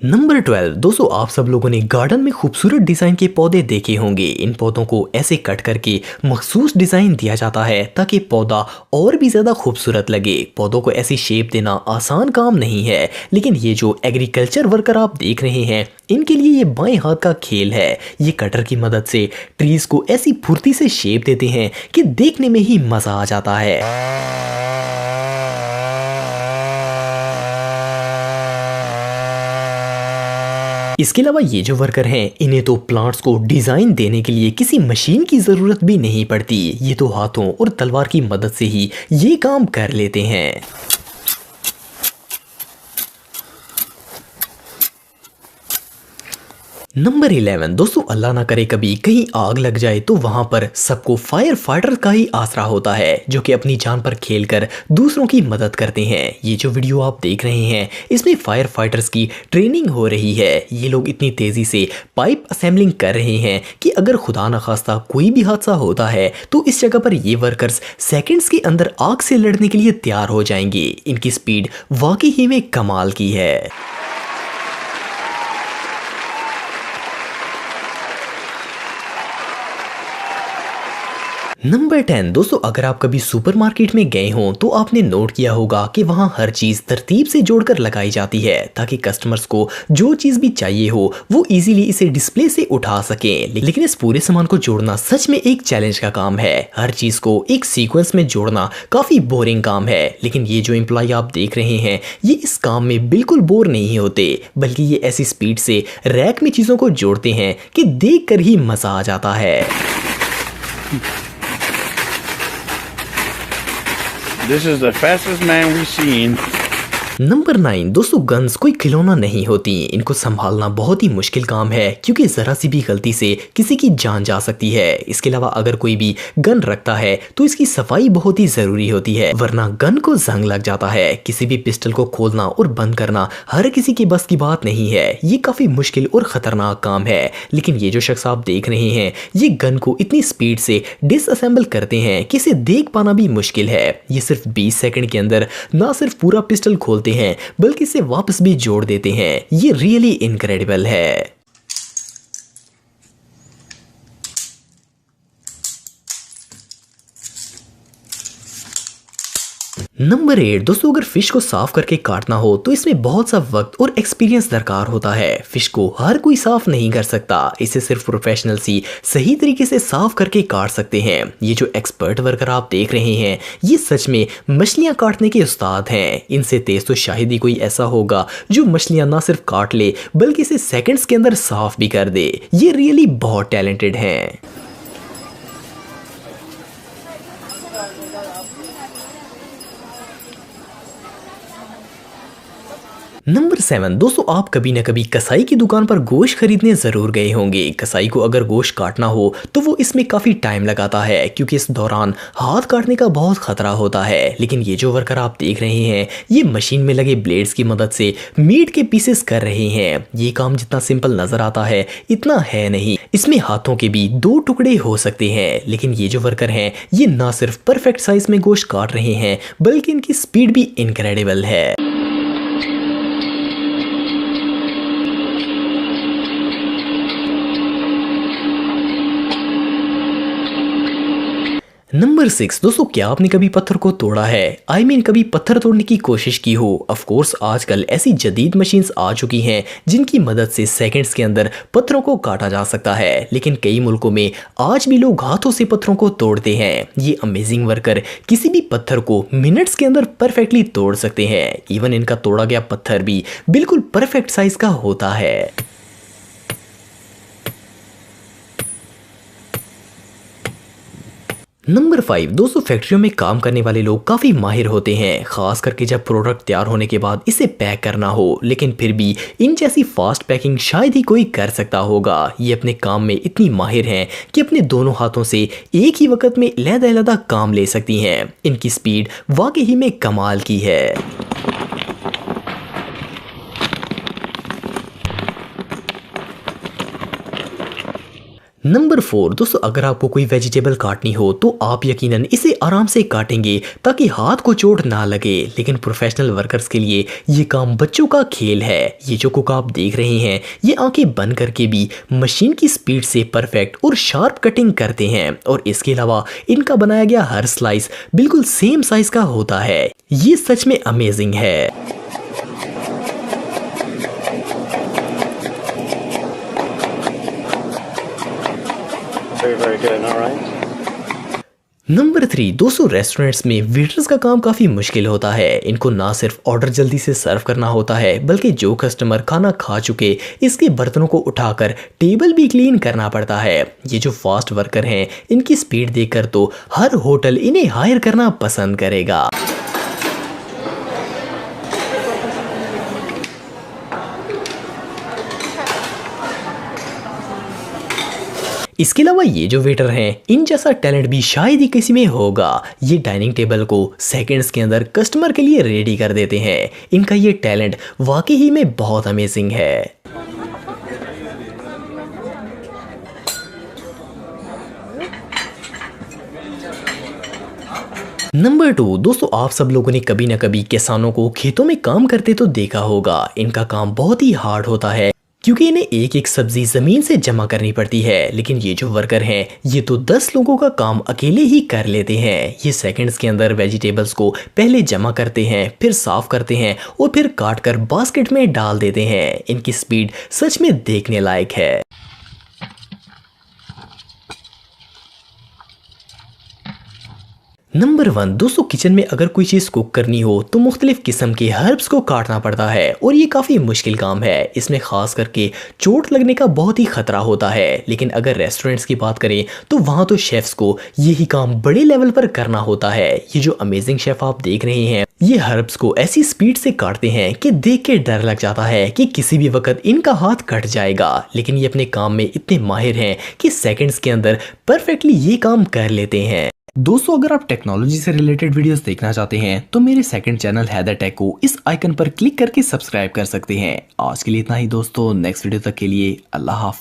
Number 12 दोस्तों, आप सब लोगों ने गार्डन में खूबसूरत डिजाइन के पौधे देखे होंगे। इन पौधों को ऐसे कट करके मखसूस डिजाइन दिया जाता है ताकि पौधा और भी ज्यादा खूबसूरत लगे। पौधों को ऐसी शेप देना आसान काम नहीं है, लेकिन ये जो एग्रीकल्चर वर्कर आप देख रहे हैं, इनके लिए ये बाएं हाथ का खेल है। ये कटर की मदद से ट्रीज को ऐसी फुर्ती से शेप देते हैं कि देखने में ही मजा आ जाता है। इसके अलावा ये जो वर्कर हैं, इन्हें तो प्लांट्स को डिजाइन देने के लिए किसी मशीन की जरूरत भी नहीं पड़ती। ये तो हाथों और तलवार की मदद से ही ये काम कर लेते हैं। नंबर 11 दोस्तों, अल्लाह ना करे कभी कहीं आग लग जाए तो वहां पर सबको फायर फाइटर का ही आसरा होता है, जो कि अपनी जान पर खेलकर दूसरों की मदद करते हैं। ये जो वीडियो आप देख रहे हैं, इसमें फायर फाइटर्स की ट्रेनिंग हो रही है। ये लोग इतनी तेजी से पाइप असेंबलिंग कर रहे हैं कि अगर खुदा न खास्ता कोई भी हादसा होता है तो इस जगह पर ये वर्कर्स सेकेंड्स के अंदर आग से लड़ने के लिए तैयार हो जाएंगे। इनकी स्पीड वाकई ही में कमाल की है। नंबर 10 दोस्तों, अगर आप कभी सुपरमार्केट में गए हों तो आपने नोट किया होगा कि वहां हर चीज तरतीब से जोड़कर लगाई जाती है ताकि कस्टमर्स को जो चीज भी चाहिए हो वो इजीली इसे डिस्प्ले से उठा सकें। लेकिन इस पूरे सामान को जोड़ना सच में एक चैलेंज का काम है। हर चीज को एक सीक्वेंस में जोड़ना काफी बोरिंग काम है, लेकिन ये जो एम्प्लॉय आप देख रहे हैं, ये इस काम में बिल्कुल बोर नहीं होते, बल्कि ये ऐसी स्पीड से रैक में चीजों को जोड़ते हैं कि देख कर ही मजा आ जाता है। This is the fastest man we've seen. Number 9 दोस्तों, गन्स कोई खिलौना नहीं होती। इनको संभालना बहुत ही मुश्किल काम है क्योंकि जरा सी भी गलती से किसी की जान जा सकती है। इसके अलावा अगर कोई भी गन रखता है तो इसकी सफाई बहुत ही जरूरी होती है, वरना गन को जंग लग जाता है। किसी भी पिस्टल को खोलना और बंद करना हर किसी की बस की बात नहीं है। ये काफी मुश्किल और खतरनाक काम है, लेकिन ये जो शख्स आप देख रहे हैं, ये गन को इतनी स्पीड से डिसअसेंबल करते हैं कि इसे देख पाना भी मुश्किल है। ये सिर्फ 20 सेकंड के अंदर ना सिर्फ पूरा पिस्टल खोलते हैं बल्कि इसे वापस भी जोड़ देते हैं। ये रियली इनक्रेडिबल है। नंबर 8 दोस्तों, अगर फिश को साफ करके काटना हो तो इसमें बहुत सा वक्त और एक्सपीरियंस दरकार होता है। फिश को हर कोई साफ नहीं कर सकता, इसे सिर्फ प्रोफेशनल्स ही सही तरीके से साफ करके काट सकते हैं। ये जो एक्सपर्ट वर्कर आप देख रहे हैं, ये सच में मछलियां काटने के उस्ताद हैं। इनसे तेज तो शायद ही कोई ऐसा होगा जो मछलियां ना सिर्फ काट ले बल्कि इसे सेकेंड्स के अंदर साफ भी कर दे। ये रियली बहुत टैलेंटेड हैं। नंबर 7 दोस्तों, आप कभी ना कभी कसाई की दुकान पर गोश्त खरीदने जरूर गए होंगे। कसाई को अगर गोश्त काटना हो तो वो इसमें काफी टाइम लगाता है क्योंकि इस दौरान हाथ काटने का बहुत खतरा होता है। लेकिन ये जो वर्कर आप देख रहे हैं, ये मशीन में लगे ब्लेड्स की मदद से मीट के पीसेस कर रहे हैं। ये काम जितना सिंपल नजर आता है इतना है नहीं। इसमें हाथों के भी 2 टुकड़े हो सकते हैं, लेकिन ये जो वर्कर हैं, ये ना सिर्फ परफेक्ट साइज में गोश्त काट रहे हैं बल्कि इनकी स्पीड भी इनक्रेडिबल है। नंबर 6 दोस्तों, क्या आपने कभी पत्थर को तोड़ा है? आई मीन कभी पत्थर तोड़ने की कोशिश की हो? ऑफ कोर्स आजकल ऐसी जदीद मशीन्स आ चुकी हैं जिनकी मदद से सेकंड्स के अंदर पत्थरों को काटा जा सकता है, लेकिन कई मुल्कों में आज भी लोग हाथों से पत्थरों को तोड़ते हैं। ये अमेजिंग वर्कर किसी भी पत्थर को मिनट्स के अंदर परफेक्टली तोड़ सकते हैं। इवन इनका तोड़ा गया पत्थर भी बिल्कुल परफेक्ट साइज का होता है। नंबर 5 दोस्तों, फैक्ट्रियों में काम करने वाले लोग काफ़ी माहिर होते हैं, खास करके जब प्रोडक्ट तैयार होने के बाद इसे पैक करना हो। लेकिन फिर भी इन जैसी फास्ट पैकिंग शायद ही कोई कर सकता होगा। ये अपने काम में इतनी माहिर हैं कि अपने दोनों हाथों से एक ही वक्त में अलग-अलग काम ले सकती हैं। इनकी स्पीड वाकई ही में कमाल की है। नंबर 4 दोस्तों, अगर आपको कोई वेजिटेबल काटनी हो तो आप यकीनन इसे आराम से काटेंगे ताकि हाथ को चोट ना लगे, लेकिन प्रोफेशनल वर्कर्स के लिए ये काम बच्चों का खेल है। ये जो कुक आप देख रहे हैं ये आंखें बंद करके भी मशीन की स्पीड से परफेक्ट और शार्प कटिंग करते हैं, और इसके अलावा इनका बनाया गया हर स्लाइस बिल्कुल सेम साइज का होता है। ये सच में अमेजिंग है। Very good. All right. Number 3 दोस्तों, रेस्टोरेंट्स में वेटर्स का काम काफ़ी मुश्किल होता है। इनको ना सिर्फ ऑर्डर जल्दी से सर्व करना होता है, बल्कि जो कस्टमर खाना खा चुके इसके बर्तनों को उठाकर टेबल भी क्लीन करना पड़ता है। ये जो फास्ट वर्कर हैं इनकी स्पीड देखकर तो हर होटल इन्हें हायर करना पसंद करेगा। इसके अलावा ये जो वेटर हैं इन जैसा टैलेंट भी शायद ही किसी में होगा। ये डाइनिंग टेबल को सेकंड्स के अंदर कस्टमर के लिए रेडी कर देते हैं। इनका ये टैलेंट वाकई ही में बहुत अमेजिंग है। नंबर 2 दोस्तों, आप सब लोगों ने कभी ना कभी किसानों को खेतों में काम करते तो देखा होगा। इनका काम बहुत ही हार्ड होता है क्योंकि इन्हें एक एक सब्जी जमीन से जमा करनी पड़ती है, लेकिन ये जो वर्कर हैं ये तो 10 लोगों का काम अकेले ही कर लेते हैं। ये सेकंड्स के अंदर वेजिटेबल्स को पहले जमा करते हैं, फिर साफ करते हैं और फिर काट कर बास्केट में डाल देते हैं। इनकी स्पीड सच में देखने लायक है। नंबर 1 दोस्तों, किचन में अगर कोई चीज़ कुक करनी हो तो मुख्तलिफ किस्म के हर्ब्स को काटना पड़ता है और ये काफ़ी मुश्किल काम है। इसमें ख़ास करके चोट लगने का बहुत ही ख़तरा होता है, लेकिन अगर रेस्टोरेंट्स की बात करें तो वहाँ तो शेफ्स को यही काम बड़े लेवल पर करना होता है। ये जो अमेजिंग शेफ़ आप देख रहे हैं ये हर्ब्स को ऐसी स्पीड से काटते हैं कि देख के डर लग जाता है कि किसी भी वक्त इनका हाथ कट जाएगा, लेकिन ये अपने काम में इतने माहिर हैं कि सेकंड्स के अंदर परफेक्टली ये काम कर लेते हैं। दोस्तों, अगर आप टेक्नोलॉजी से रिलेटेड वीडियोस देखना चाहते हैं तो मेरे सेकंड चैनल हैदर टेक को इस आइकन पर क्लिक करके सब्सक्राइब कर सकते हैं। आज के लिए इतना ही दोस्तों, नेक्स्ट वीडियो तक के लिए अल्लाह हाफिज।